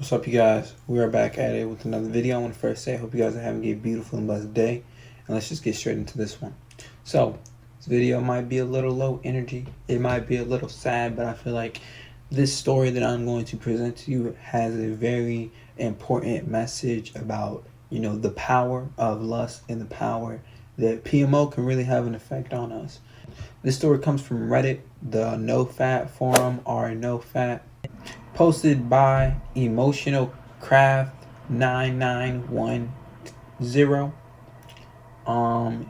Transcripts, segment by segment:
What's up, you guys? We are back at it with another video. I want to first say I hope you guys are having a beautiful and blessed day. And let's just get straight into this one. So, this video might be a little low energy. It might be a little sad, but I feel like this story that I'm going to present to you has a very important message about, the power of lust and the power that PMO can really have an effect on us. This story comes from Reddit, the No Fat forum, or No Fat, posted by Emotional Craft 9910.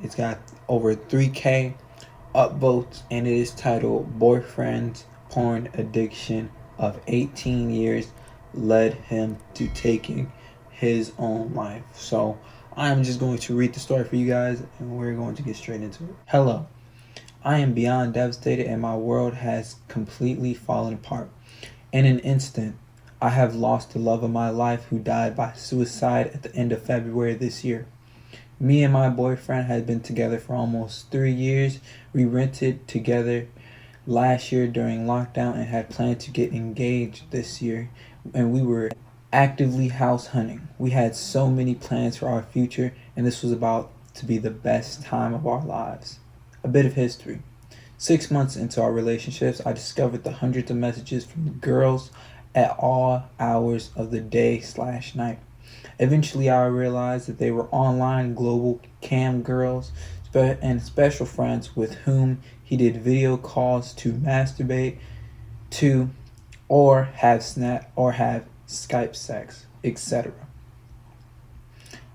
It's got over 3K upvotes, and it is titled "Boyfriend's Porn Addiction of 18 Years Led Him to Taking His Own Life." So I'm just going to read the story for you guys, and we're going to get straight into it. Hello. I am beyond devastated, and my world has completely fallen apart. In an instant, I have lost the love of my life, who died by suicide at the end of February this year. Me and my boyfriend had been together for almost 3 years. We rented together last year during lockdown and had planned to get engaged this year, and we were actively house hunting. We had so many plans for our future, and this was about to be the best time of our lives. A bit of history. 6 months into our relationships, I discovered the hundreds of messages from girls at all hours of the day/night. Eventually, I realized that they were online global cam girls and special friends with whom he did video calls to masturbate to, or have Skype sex, etc.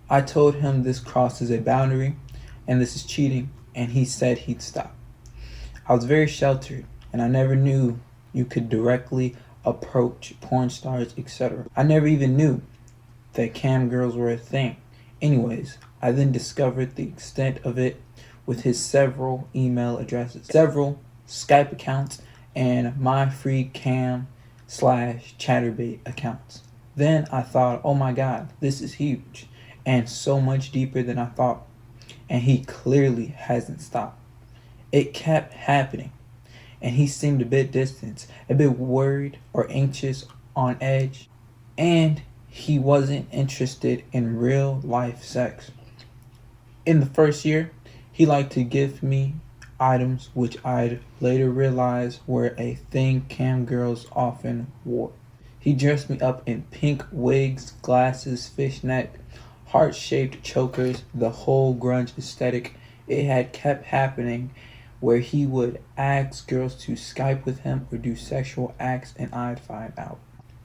I told him this crosses a boundary and this is cheating, and he said he'd stop. I was very sheltered, and I never knew you could directly approach porn stars, etc. I never even knew that cam girls were a thing. Anyways, I then discovered the extent of it with his several email addresses, several Skype accounts, and my free cam/chatterbait accounts. Then I thought, oh my god, this is huge, and so much deeper than I thought. And he clearly hasn't stopped. It kept happening, and he seemed a bit distant, a bit worried or anxious, on edge, and he wasn't interested in real life sex. In the first year, he liked to give me items which I'd later realize were a thing cam girls often wore. He dressed me up in pink wigs, glasses, fishnet, heart-shaped chokers, the whole grunge aesthetic. It had kept happening where he would ask girls to Skype with him or do sexual acts, and I'd find out.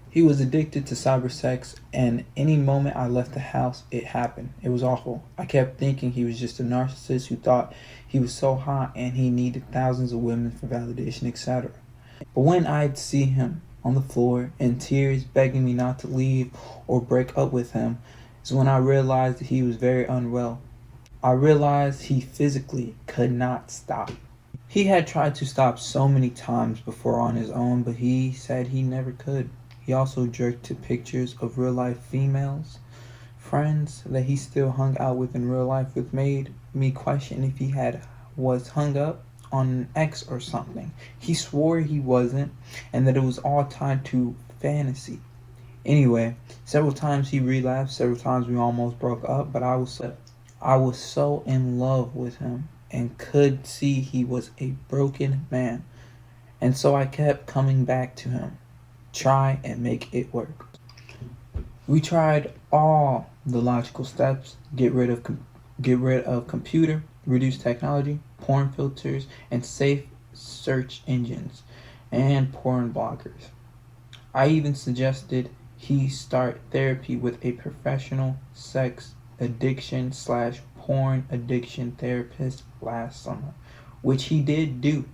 He was addicted to cyber sex, and any moment I left the house, it happened. It was awful. I kept thinking he was just a narcissist who thought he was so hot and he needed thousands of women for validation, etc. But when I'd see him on the floor in tears begging me not to leave or break up with him, is when I realized that he was very unwell. I realized he physically could not stop. He had tried to stop so many times before on his own, but he said he never could. He also jerked to pictures of real life females, friends that he still hung out with in real life, which made me question if he was hung up on an ex or something. He swore he wasn't, and that it was all tied to fantasy. Anyway, several times he relapsed, several times we almost broke up, but I was so in love with him and could see he was a broken man. And so I kept coming back to him, try and make it work. We tried all the logical steps, get rid of computer, reduce technology, porn filters, and safe search engines, and porn bloggers. I even suggested he start therapy with a professional sex addiction/porn addiction therapist last summer, which he did do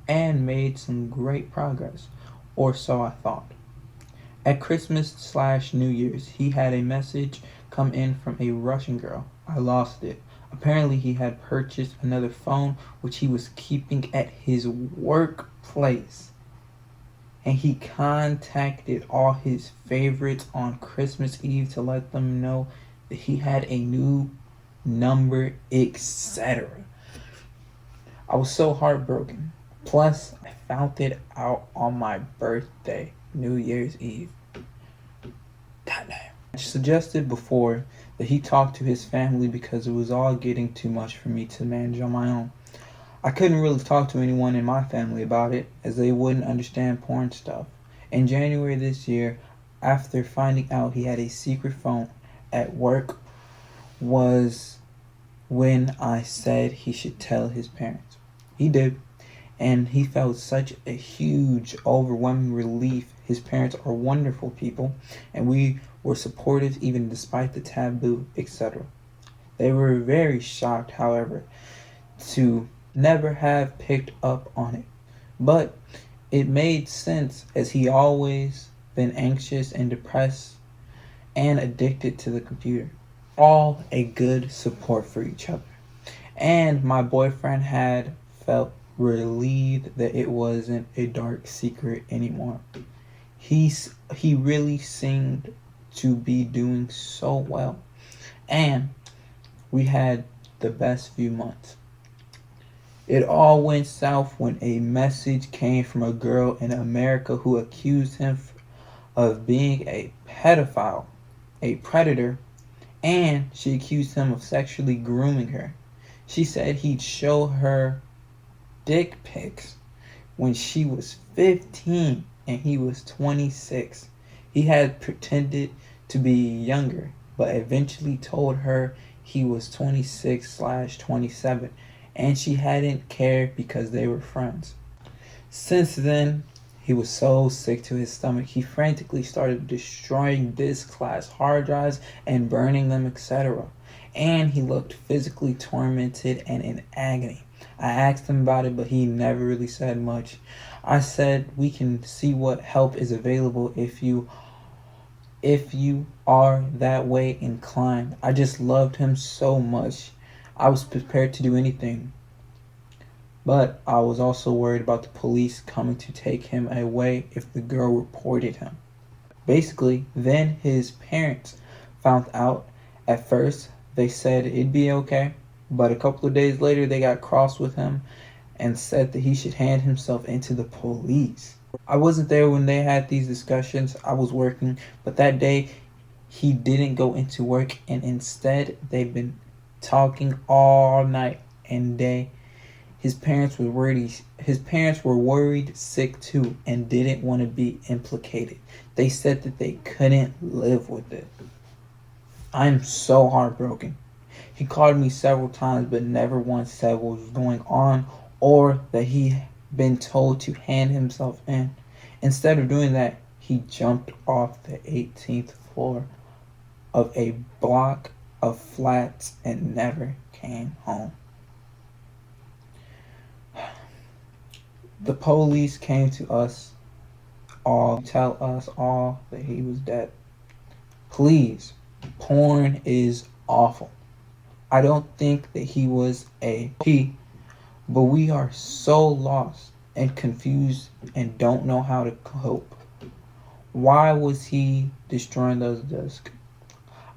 and made some great progress, or so I thought. At Christmas/New Year's, he had a message come in from a Russian girl. I lost it. Apparently, he had purchased another phone which he was keeping at his workplace, and he contacted all his favorites on Christmas Eve to let them know that he had a new number, etc. I was so heartbroken. Plus, I found it out on my birthday, New Year's Eve. I suggested before that he talk to his family because it was all getting too much for me to manage on my own. I couldn't really talk to anyone in my family about it as they wouldn't understand porn stuff. In January this year, after finding out he had a secret phone at work, was when I said he should tell his parents. He did, and he felt such a huge, overwhelming relief. His parents are wonderful people, and we were supportive even despite the taboo, etc. They were very shocked, however, to never have picked up on it. But it made sense as he always been anxious and depressed and addicted to the computer. All a good support for each other. And my boyfriend had felt relieved that it wasn't a dark secret anymore. He really seemed to be doing so well. And we had the best few months. It all went south when a message came from a girl in America who accused him of being a pedophile, a predator, and she accused him of sexually grooming her. She said he'd show her dick pics when she was 15 and he was 26. He had pretended to be younger, but eventually told her he was 26/27, and she hadn't cared because they were friends. Since then, he was so sick to his stomach, he frantically started destroying this class hard drives and burning them, etc. And he looked physically tormented and in agony. I asked him about it, but he never really said much. I said we can see what help is available if you are that way inclined. I just loved him so much. I was prepared to do anything. But I was also worried about the police coming to take him away if the girl reported him. Basically, then his parents found out. At first, they said it'd be okay, but a couple of days later, they got cross with him and said that he should hand himself into the police. I wasn't there when they had these discussions. I was working, but that day he didn't go into work, and instead they've been talking all night and day. His parents were worried. His parents were worried sick too and didn't want to be implicated. They said that they couldn't live with it. I'm so heartbroken. He called me several times but never once said what was going on or that he'd been told to hand himself in. Instead of doing that, he jumped off the 18th floor of a block of flats and never came home. The police came to us all, tell us all that he was dead. Please, porn is awful. I don't think that he was a P, but we are so lost and confused and don't know how to cope. Why was he destroying those discs?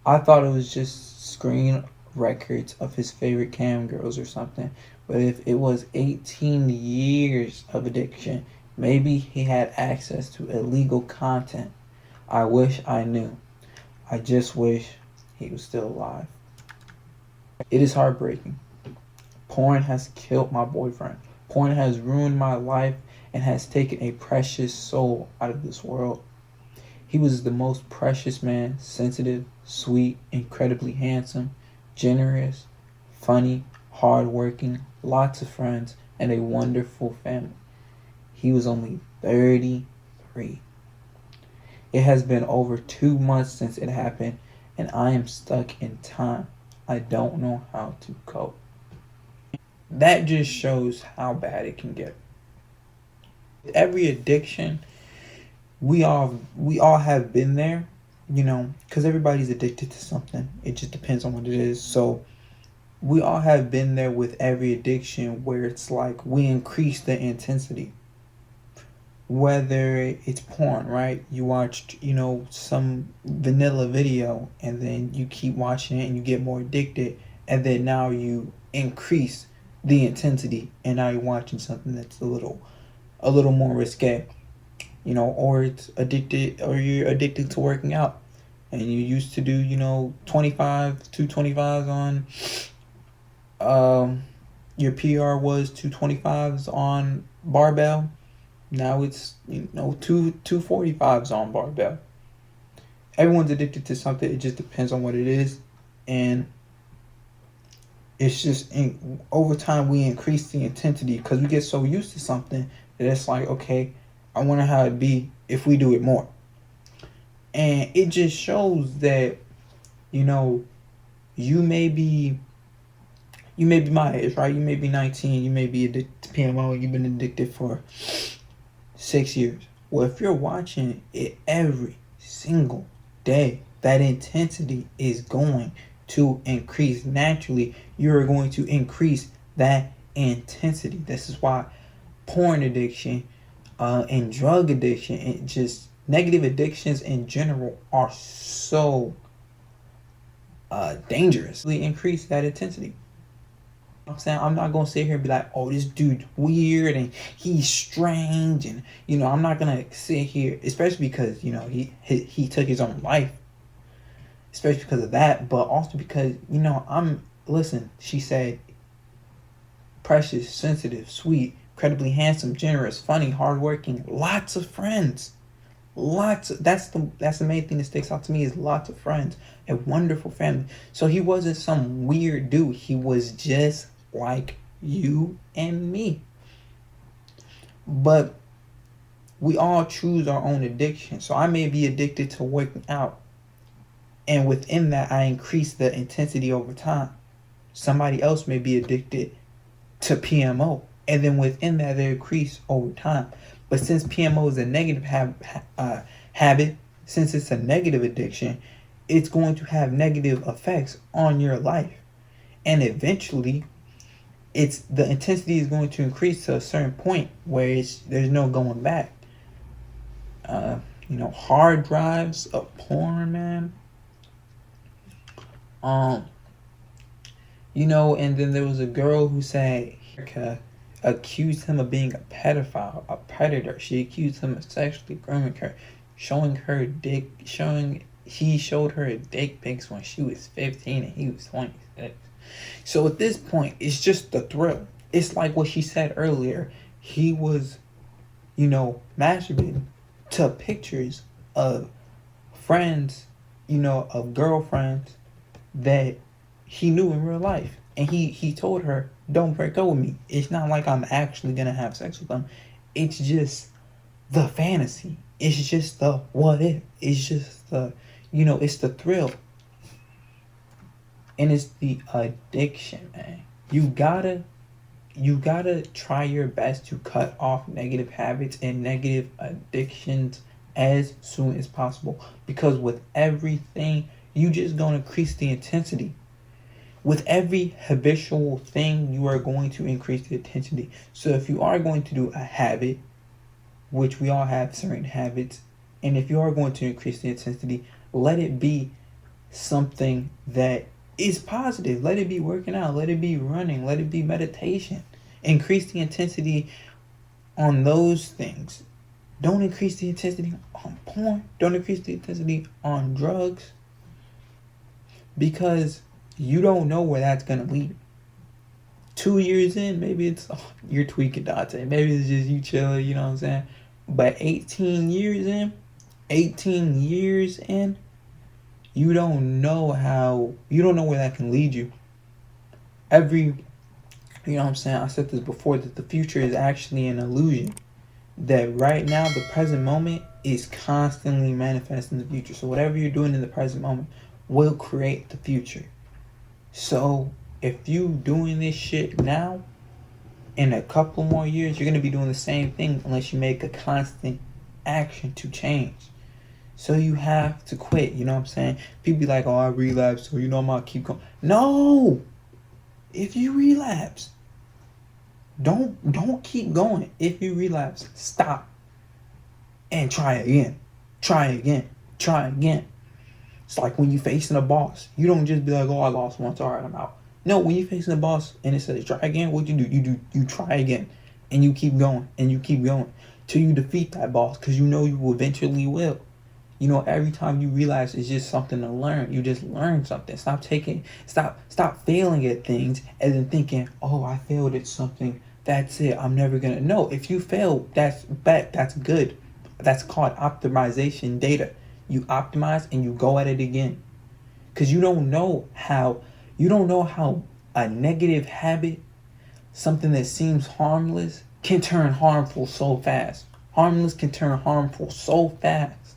I thought it was just screen records of his favorite cam girls or something. But if it was 18 years of addiction, maybe he had access to illegal content. I wish I knew. I just wish he was still alive. It is heartbreaking. Porn has killed my boyfriend. Porn has ruined my life and has taken a precious soul out of this world. He was the most precious man, sensitive, sweet, incredibly handsome, generous, funny, hardworking, lots of friends, and a wonderful family. He was only 33. It has been over 2 months since it happened, and I am stuck in time. I don't know how to cope. That just shows how bad it can get. Every addiction, we all have been there, because everybody's addicted to something. It just depends on what it is. So we all have been there with every addiction where it's like we increase the intensity. Whether it's porn, right? You watched, some vanilla video and then you keep watching it and you get more addicted, and then now you increase the intensity and now you're watching something that's a little more risque, or it's addicted, or you're addicted to working out. and you used to do, 225s on, your PR was 225s on barbell. Now it's, 245s on barbell. Everyone's addicted to something. It just depends on what it is. And it's just over time we increase the intensity because we get so used to something that it's like, okay, I wonder how it'd be if we do it more. And it just shows that, you may be my age, right? You may be 19, you may be addicted to PMO, you've been addicted for 6 years. Well, if you're watching it every single day, that intensity is going to increase naturally. You're going to increase that intensity. This is why porn addiction and drug addiction and just negative addictions in general are so dangerous. Increase that intensity. I'm saying, I'm not gonna sit here and be like, oh, this dude's weird and he's strange, and I'm not gonna sit here, especially because he took his own life, especially because of that, but also because listen, she said, precious, sensitive, sweet, incredibly handsome, generous, funny, hardworking, lots of friends. That's the main thing that sticks out to me is lots of friends, a wonderful family. So he wasn't some weird dude. He was just like you and me. But we all choose our own addiction. So I may be addicted to working out, and within that I increase the intensity over time. Somebody else may be addicted to PMO, and then within that they increase over time. But since PMO is a negative habit, since it's a negative addiction, it's going to have negative effects on your life. And eventually, the intensity is going to increase to a certain point where there's no going back. Hard drives of porn, man. And then there was a girl who said, accused him of being a pedophile, a predator. She accused him of sexually grooming her, he showed her dick pics when she was 15 and he was 26. So at this point, it's just the thrill. It's like what she said earlier. He was, masturbating to pictures of friends, of girlfriends that he knew in real life. And he told her, don't break up with me. It's not like I'm actually going to have sex with them. It's just the fantasy. It's just the what if. It's just the, it's the thrill. And it's the addiction, man. You gotta try your best to cut off negative habits and negative addictions as soon as possible. Because with everything, you just gonna increase the intensity. With every habitual thing, you are going to increase the intensity. So if you are going to do a habit, which we all have certain habits, and if you are going to increase the intensity, let it be something that is positive. Let it be working out. Let it be running. Let it be meditation. Increase the intensity on those things. Don't increase the intensity on porn. Don't increase the intensity on drugs. Because you don't know where that's going to lead. 2 years in, maybe it's, you're tweaking, Dante. Maybe it's just you chilling, you know what I'm saying? But 18 years in, you don't know where that can lead you. You know what I'm saying? I said this before, that the future is actually an illusion. That right now, the present moment is constantly manifesting the future. So whatever you're doing in the present moment will create the future. So if you doing this shit now, in a couple more years, you're going to be doing the same thing unless you make a constant action to change. So you have to quit, you know what I'm saying? People be like, oh, I relapsed, so I'm going to keep going. No! If you relapse, don't keep going. If you relapse, stop. And try again. Try again. Try again. It's like when you're facing a boss. You don't just be like, oh, I lost once, all right, I'm out. No, when you're facing a boss and it says try again, what you try again. And you keep going and you keep going till you defeat that boss, because you know you eventually will. Every time you realize it's just something to learn, you just learn something. Stop failing at things and then thinking, oh, I failed at something. That's it. I'm never gonna. No, if you fail, that's good. That's called optimization data. You optimize and you go at it again. Cause you don't know how a negative habit, something that seems harmless, can turn harmful so fast. Harmless can turn harmful so fast.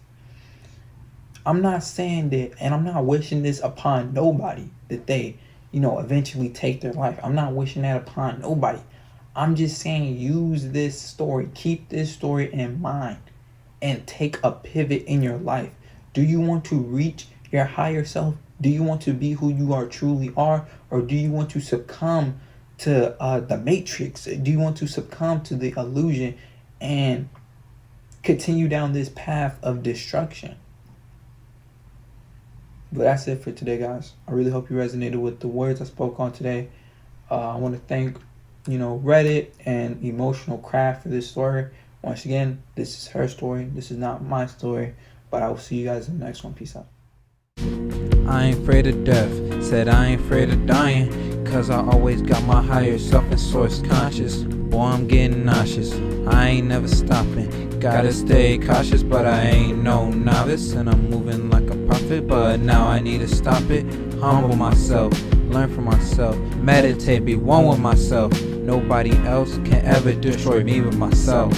I'm not saying that, and I'm not wishing this upon nobody, that they, eventually take their life. I'm not wishing that upon nobody. I'm just saying, use this story, keep this story in mind, and take a pivot in your life. Do you want to reach your higher self? Do you want to be who you are truly are? Or do you want to succumb to the matrix? Do you want to succumb to the illusion and continue down this path of destruction? But that's it for today, guys. I really hope you resonated with the words I spoke on today. I want to thank, Reddit and Emotional Craft for this story. Once again, this is her story. This is not my story. But I will see you guys in the next one. Peace out. I ain't afraid of death, said I ain't afraid of dying, cause I always got my higher self and source conscious. Boy, I'm getting nauseous, I ain't never stopping, gotta stay cautious, but I ain't no novice, and I'm moving like a prophet, but now I need to stop it. Humble myself, learn from myself, meditate, be one with myself. Nobody else can ever destroy me but myself.